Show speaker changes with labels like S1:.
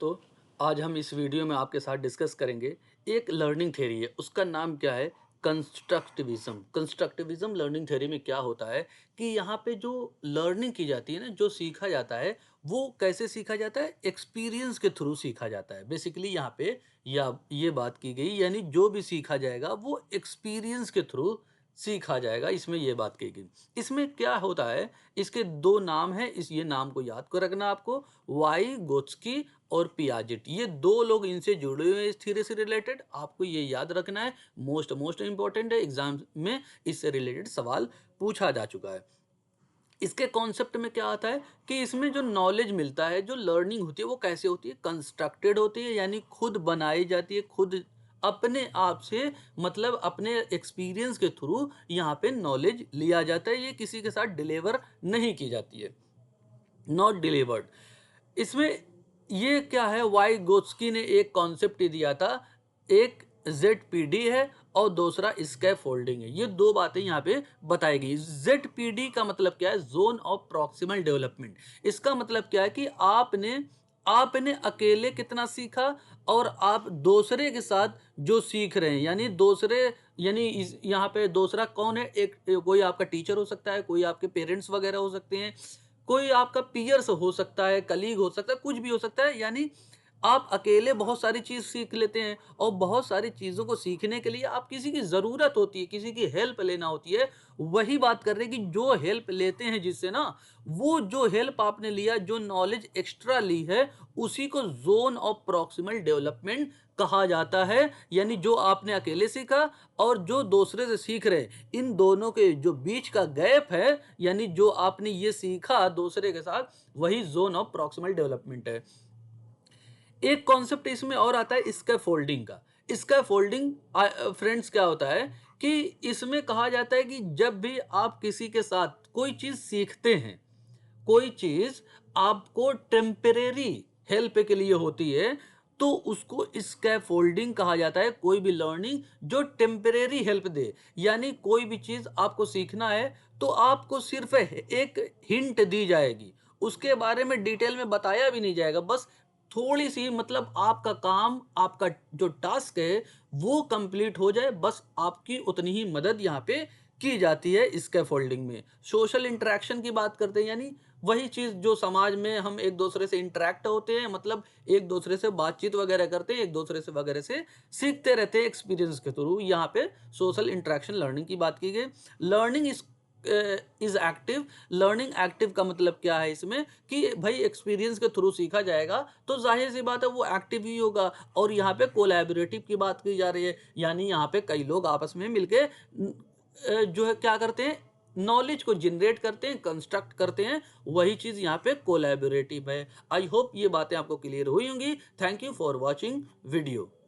S1: तो आज हम इस वीडियो में आपके साथ डिस्कस करेंगे एक लर्निंग थ्योरी है, उसका नाम क्या है? कंस्ट्रक्टिविज्म। कंस्ट्रक्टिविज्म लर्निंग थ्योरी में क्या होता है कि यहाँ पे जो लर्निंग की जाती है ना, जो सीखा जाता है वो कैसे सीखा जाता है? एक्सपीरियंस के थ्रू सीखा जाता है। बेसिकली यहाँ पे या ये बात की गई, यानी जो भी सीखा जाएगा वो एक्सपीरियंस के थ्रू सीखा जाएगा, इसमें ये बात कही गई। इसमें क्या होता है, इसके दो नाम हैं, इस ये नाम को याद कर रखना आपको। वाई गोत्स्की और पियाजेट, ये दो लोग इनसे जुड़े हुए हैं इस थ्योरी से रिलेटेड, आपको ये याद रखना है। मोस्ट इंपॉर्टेंट है, एग्जाम में इससे रिलेटेड सवाल पूछा जा चुका है। इसके कॉन्सेप्ट में क्या आता है कि इसमें जो नॉलेज मिलता है, जो लर्निंग होती है, वो कैसे होती है? कंस्ट्रक्टेड होती है, यानी खुद बनाई जाती है, खुद अपने आप से, मतलब अपने एक्सपीरियंस के थ्रू यहाँ पे नॉलेज लिया जाता है। ये किसी के साथ डिलीवर नहीं की जाती है, नॉट डिलीवर्ड। इसमें ये क्या है, वाई गोत्स्की ने एक कॉन्सेप्ट दिया था, एक ZPD है और दूसरा स्कैफोल्डिंग है। ये दो बातें यहाँ पे बताई गई। ZPD का मतलब क्या है? Zone of proximal development. इसका मतलब क्या है कि आपने आपने अकेले कितना सीखा और आप दूसरे के साथ जो सीख रहे हैं, यानी दूसरे, यानी यहाँ पे दूसरा कौन है? एक कोई आपका टीचर हो सकता है, कोई आपके पेरेंट्स वगैरह हो सकते हैं, कोई आपका पीयर्स हो सकता है, कलीग हो सकता है, कुछ भी हो सकता है। यानी आप अकेले बहुत सारी चीज़ सीख लेते हैं और बहुत सारी चीज़ों को सीखने के लिए आप किसी की ज़रूरत होती है, किसी की हेल्प लेना होती है। वही बात कर रहे हैं कि जो हेल्प लेते हैं जिससे ना, वो जो हेल्प आपने लिया, जो नॉलेज एक्स्ट्रा ली है, उसी को जोन ऑफ प्रॉक्सिमल डेवलपमेंट कहा जाता है। यानी जो आपने अकेले सीखा और जो दूसरे से सीख रहे हैं, इन दोनों के जो बीच का गैप है, यानी जो आपने ये सीखा दूसरे के साथ, वही जोन ऑफ प्रॉक्सिमल डेवलपमेंट है। एक कॉन्सेप्ट इसमें और आता है स्कैफोल्डिंग का। स्कैफोल्डिंग फ्रेंड्स क्या होता है कि इसमें कहा जाता है कि जब भी आप किसी के साथ कोई चीज सीखते हैं, कोई चीज आपको टेम्परेरी हेल्प के लिए होती है, तो उसको स्कैफोल्डिंग कहा जाता है। कोई भी लर्निंग जो टेम्परेरी हेल्प दे, यानी कोई भी चीज आपको सीखना है तो आपको सिर्फ एक हिंट दी जाएगी, उसके बारे में डिटेल में बताया भी नहीं जाएगा, बस थोड़ी सी, मतलब आपका काम, आपका जो टास्क है वो कंप्लीट हो जाए, बस आपकी उतनी ही मदद यहाँ पे की जाती है स्कैफोल्डिंग में। सोशल इंटरेक्शन की बात करते हैं, यानी वही चीज जो समाज में हम एक दूसरे से इंटरेक्ट होते हैं, मतलब एक दूसरे से बातचीत वगैरह करते हैं, एक दूसरे से वगैरह से सीखते रहते हैं एक्सपीरियंस के थ्रू, यहाँ पे सोशल इंटरेक्शन लर्निंग की बात की गई। Learning is active. Learning active का मतलब क्या है इसमें कि भाई एक्सपीरियंस के थ्रू सीखा जाएगा तो जाहिर सी बात है वो एक्टिव ही होगा। और यहाँ पे कोलैबोरेटिव की बात की जा रही है, यानी यहाँ पे कई लोग आपस में मिलके जो है क्या करते हैं, नॉलेज को जनरेट करते हैं, कंस्ट्रक्ट करते हैं। वही चीज यहाँ पे कोलैबोरेटिव है। आई होप ये बातें आपको क्लियर हुई होंगी। Thank you for watching video.